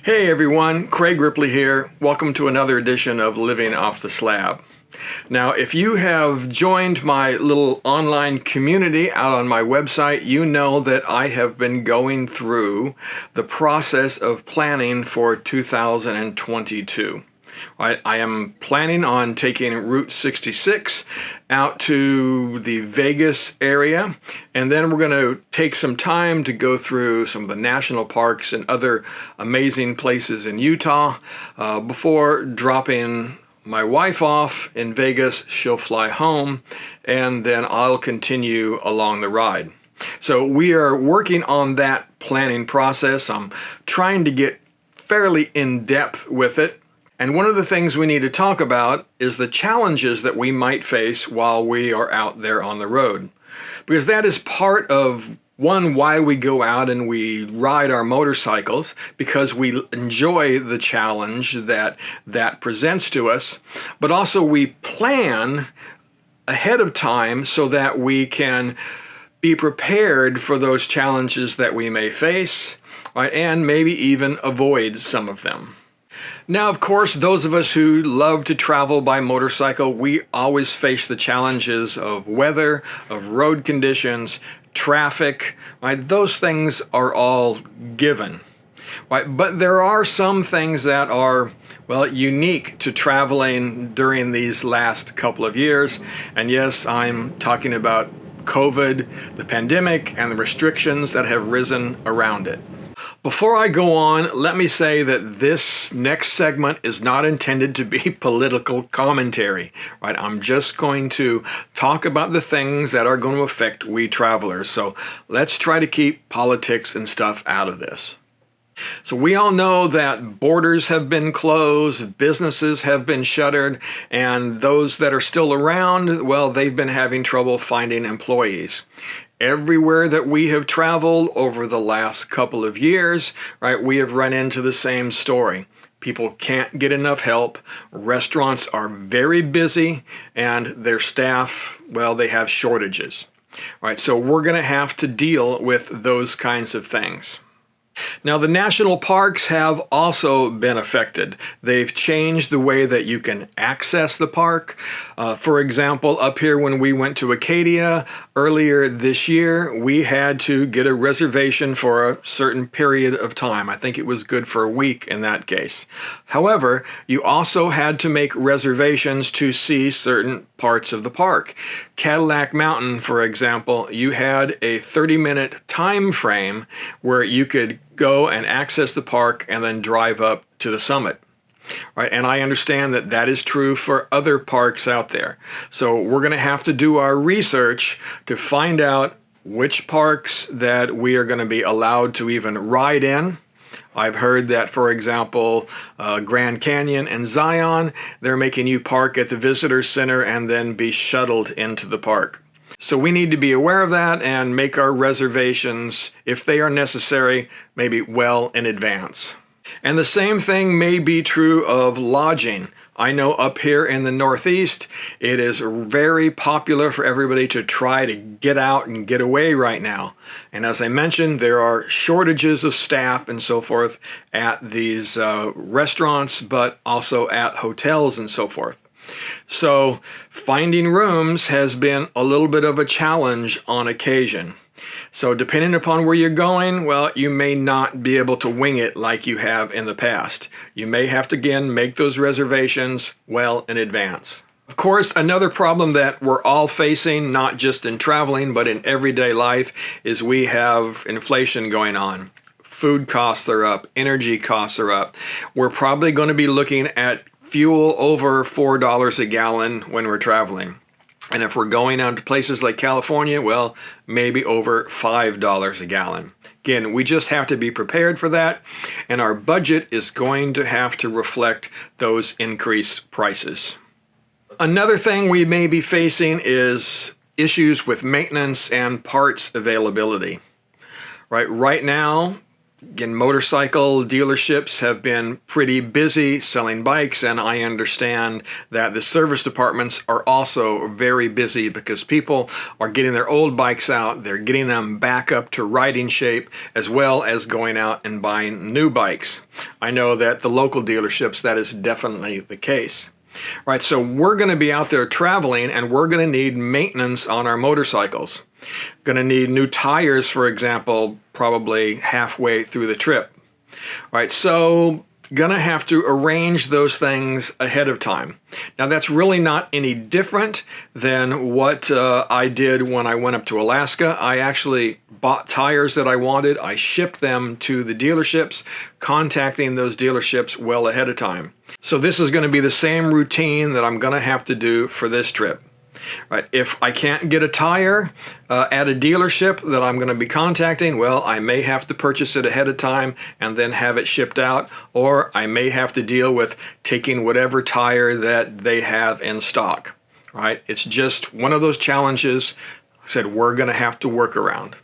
Hey everyone, Craig Ripley here. Welcome to another edition of Living Off the Slab. Now, if you have joined my little online community out on my website, you know that I have been going through the process of planning for 2022. I am planning on taking Route 66 out to the Vegas area, and then we're going to take some time to go through some of the national parks and other amazing places in Utah before dropping my wife off in Vegas. She'll fly home, and then I'll continue along the ride. So we are working on that planning process. I'm trying to get fairly in-depth with it. And one of the things we need to talk about is the challenges that we might face while we are out there on the road. Because that is part of why we go out and we ride our motorcycles, because we enjoy the challenge that presents to us, but also we plan ahead of time so that we can be prepared for those challenges that we may face, right, and maybe even avoid some of them. Now, of course, those of us who love to travel by motorcycle, we always face the challenges of weather, of road conditions, traffic, right? Those things are all given, right? But there are some things that are, well, unique to traveling during these last couple of years. And yes, I'm talking about COVID, the pandemic, and the restrictions that have risen around it. Before I go on, let me say that this next segment is not intended to be political commentary, right? I'm just going to talk about the things that are going to affect we travelers. So let's try to keep politics and stuff out of this. So we all know that borders have been closed, businesses have been shuttered, and those that are still around, well, they've been having trouble finding employees. Everywhere that we have traveled over the last couple of years, right, we have run into the same story. People can't get enough help, restaurants are very busy, and their staff, well, they have shortages. Right, so we're going to have to deal with those kinds of things. Now, the national parks have also been affected. They've changed the way that you can access the park. For example, up here when we went to Acadia earlier this year, we had to get a reservation for a certain period of time. I think it was good for a week in that case. However, you also had to make reservations to see certain parts of the park. Cadillac Mountain, for example, you had a 30-minute time frame where you could go and access the park and then drive up to the summit. Right, and I understand that that is true for other parks out there. So we're going to have to do our research to find out which parks that we are going to be allowed to even ride in. I've heard that, for example, Grand Canyon and Zion, they're making you park at the visitor center and then be shuttled into the park. So we need to be aware of that and make our reservations, if they are necessary, maybe well in advance. And the same thing may be true of lodging. I know up here in the Northeast, it is very popular for everybody to try to get out and get away right now. And as I mentioned, there are shortages of staff and so forth at these restaurants, but also at hotels and so forth. So finding rooms has been a little bit of a challenge on occasion. So depending upon where you're going, well, you may not be able to wing it like you have in the past. You may have to, again, make those reservations well in advance. Of course, another problem that we're all facing, not just in traveling, but in everyday life, is we have inflation going on. Food costs are up, energy costs are up. We're probably going to be looking at fuel over $4 a gallon when we're traveling. And if we're going out to places like California, well, maybe over $5 a gallon. Again, we just have to be prepared for that, and our budget is going to have to reflect those increased prices. Another thing we may be facing is issues with maintenance and parts availability. Right now, Again, motorcycle dealerships have been pretty busy selling bikes, and I understand that the service departments are also very busy because people are getting their old bikes out, they're getting them back up to riding shape, as well as going out and buying new bikes. I know that the local dealerships, that is definitely the case. Right, so we're going to be out there traveling, and we're going to need maintenance on our motorcycles. Going to need new tires, for example, probably halfway through the trip. Right, so gonna have to arrange those things ahead of time. Now that's really not any different than what I did when I went up to Alaska. I actually bought tires that I wanted. I shipped them to the dealerships, contacting those dealerships well ahead of time. So this is going to be the same routine that I'm going to have to do for this trip. Right, if I can't get a tire at a dealership that I'm going to be contacting, well, I may have to purchase it ahead of time and then have it shipped out, or I may have to deal with taking whatever tire that they have in stock. Right, it's just one of those challenges I said we're going to have to work around.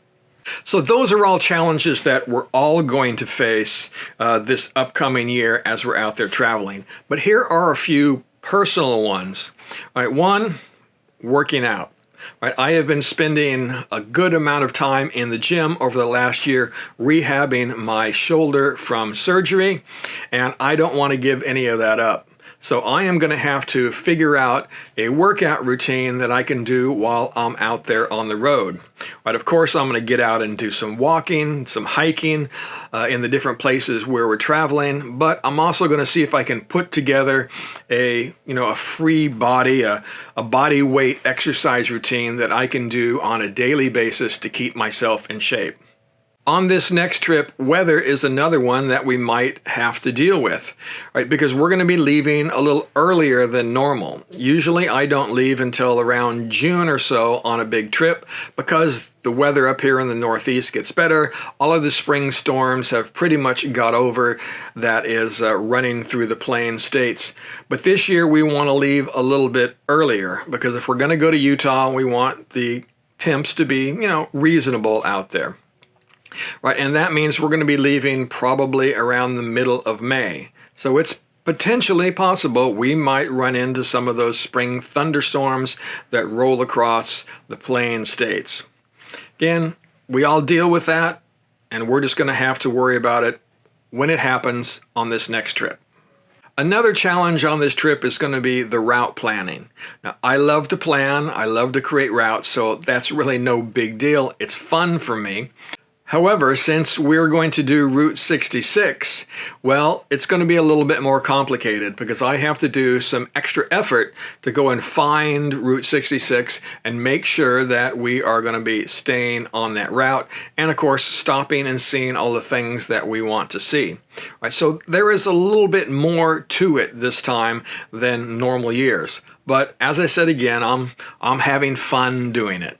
So those are all challenges that we're all going to face this upcoming year as we're out there traveling. But here are a few personal ones. All right, one, working out. Right, I have been spending a good amount of time in the gym over the last year rehabbing my shoulder from surgery, and I don't want to give any of that up. So I am going to have to figure out a workout routine that I can do while I'm out there on the road. Right, of course, I'm going to get out and do some walking, some hiking in the different places where we're traveling, but I'm also going to see if I can put together a free body, a body weight exercise routine that I can do on a daily basis to keep myself in shape. On this next trip, weather is another one that we might have to deal with, right? Because we're going to be leaving a little earlier than normal. Usually I don't leave until around June or so on a big trip because the weather up here in the Northeast gets better. All of the spring storms have pretty much got over. That is running through the plain states. But this year we want to leave a little bit earlier because if we're going to go to Utah, we want the temps to be, reasonable out there. Right, and that means we're going to be leaving probably around the middle of May. So it's potentially possible we might run into some of those spring thunderstorms that roll across the plain states. Again, we all deal with that, and we're just going to have to worry about it when it happens on this next trip. Another challenge on this trip is going to be the route planning. Now, I love to plan, I love to create routes, so that's really no big deal. It's fun for me. However, since we're going to do Route 66, well, it's going to be a little bit more complicated because I have to do some extra effort to go and find Route 66 and make sure that we are going to be staying on that route and, of course, stopping and seeing all the things that we want to see. Right, so there is a little bit more to it this time than normal years. But as I said again, I'm having fun doing it.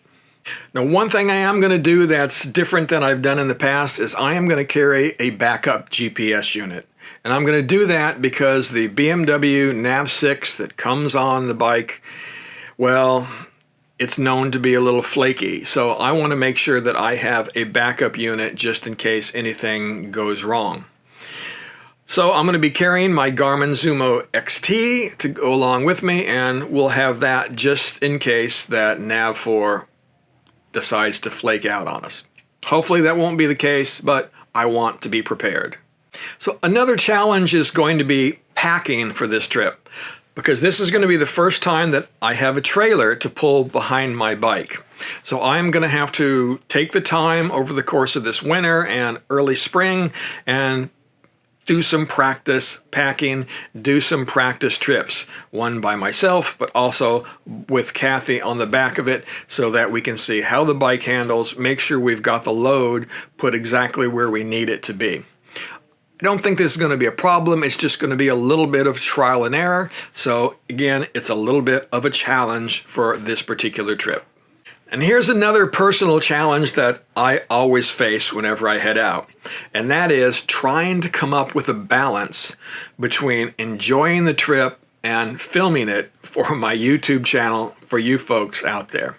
Now, one thing I am going to do that's different than I've done in the past is I am going to carry a backup GPS unit. And I'm going to do that because the BMW Nav6 that comes on the bike, well, it's known to be a little flaky. So I want to make sure that I have a backup unit just in case anything goes wrong. So I'm going to be carrying my Garmin Zumo XT to go along with me, and we'll have that just in case that Nav4 decides to flake out on us. Hopefully that won't be the case, but I want to be prepared. So another challenge is going to be packing for this trip, because this is going to be the first time that I have a trailer to pull behind my bike. So I'm going to have to take the time over the course of this winter and early spring and do some practice packing, do some practice trips, one by myself, but also with Kathy on the back of it so that we can see how the bike handles, make sure we've got the load put exactly where we need it to be. I don't think this is going to be a problem. It's just going to be a little bit of trial and error. So again, it's a little bit of a challenge for this particular trip. And here's another personal challenge that I always face whenever I head out, and that is trying to come up with a balance between enjoying the trip and filming it for my YouTube channel for you folks out there.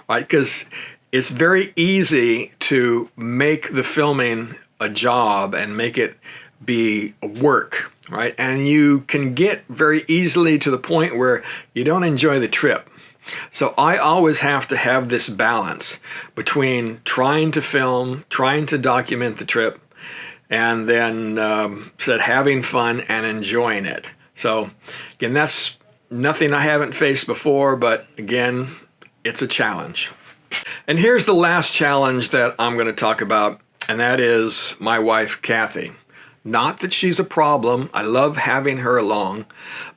Right? Because it's very easy to make the filming a job and make it be work, right? And you can get very easily to the point where you don't enjoy the trip. So I always have to have this balance between trying to film, trying to document the trip, and then having fun and enjoying it. So again, that's nothing I haven't faced before, but again, it's a challenge. And here's the last challenge that I'm going to talk about, and that is my wife, Kathy. Not that she's a problem. I love having her along,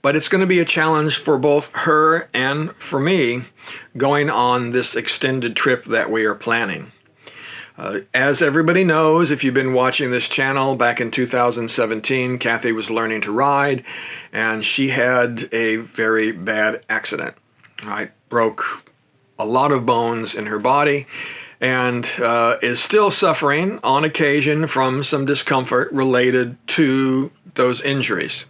but it's going to be a challenge for both her and for me going on this extended trip that we are planning. As everybody knows, if you've been watching this channel, back in 2017, Kathy was learning to ride, and she had a very bad accident. Right? Broke a lot of bones in her body, and is still suffering on occasion from some discomfort related to those injuries.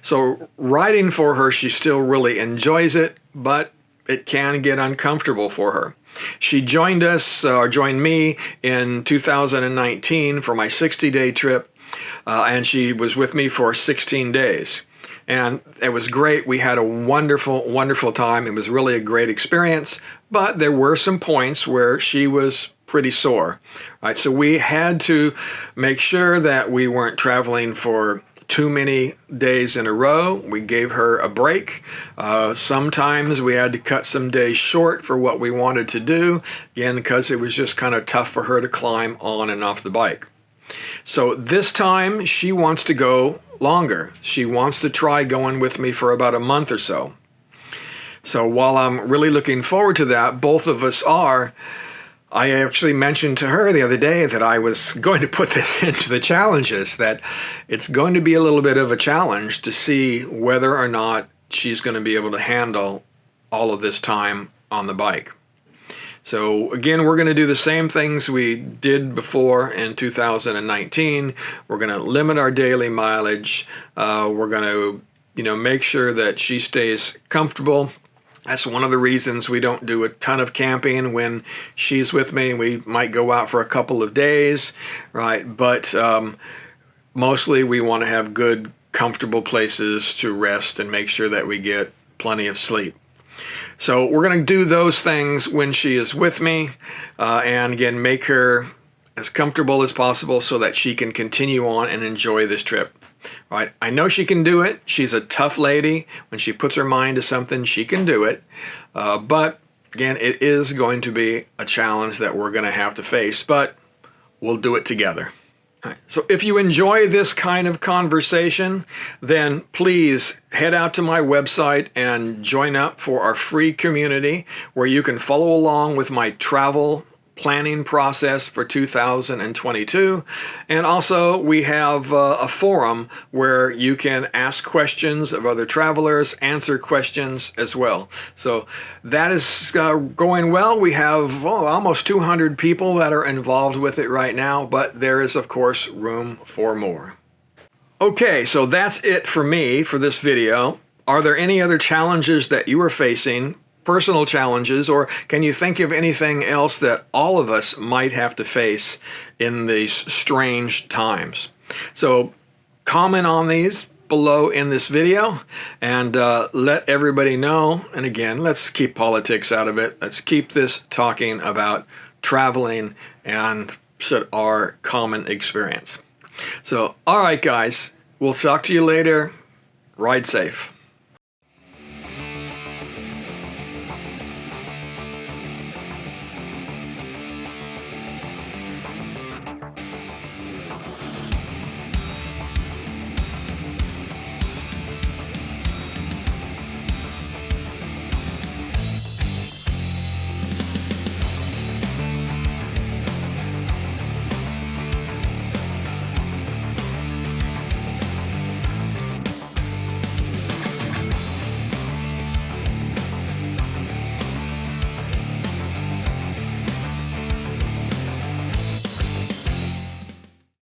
So riding for her, she still really enjoys it, but it can get uncomfortable for her. She joined me in 2019 for my 60-day trip, and she was with me for 16 days. And it was great. We had a wonderful, wonderful time. It was really a great experience, but there were some points where she was pretty sore. Right? So we had to make sure that we weren't traveling for too many days in a row. We gave her a break. Sometimes we had to cut some days short for what we wanted to do, again, because it was just kind of tough for her to climb on and off the bike. So this time she wants to go longer. She wants to try going with me for about a month or so. So while I'm really looking forward to that, both of us are, I actually mentioned to her the other day that I was going to put this into the challenges, that it's going to be a little bit of a challenge to see whether or not she's going to be able to handle all of this time on the bike. So again, we're going to do the same things we did before in 2019. We're going to limit our daily mileage. We're going to, make sure that she stays comfortable. That's one of the reasons we don't do a ton of camping when she's with me. We might go out for a couple of days, right? But mostly we want to have good, comfortable places to rest and make sure that we get plenty of sleep. So we're going to do those things when she is with me, and again, make her as comfortable as possible so that she can continue on and enjoy this trip. Right? I know she can do it. She's a tough lady. When she puts her mind to something, she can do it. But again, it is going to be a challenge that we're going to have to face, but we'll do it together. So if you enjoy this kind of conversation, then please head out to my website and join up for our free community where you can follow along with my travel planning process for 2022. And also we have a forum where you can ask questions of other travelers, answer questions as well. So that is going well. We have almost 200 people that are involved with it right now, but there is of course room for more. Okay, so that's it for me for this video. Are there any other challenges that you are facing? Personal challenges, or can you think of anything else that all of us might have to face in these strange times? So comment on these below in this video and let everybody know. And again, let's keep politics out of it. Let's keep this talking about traveling and our common experience. So, all right, guys, we'll talk to you later. Ride safe.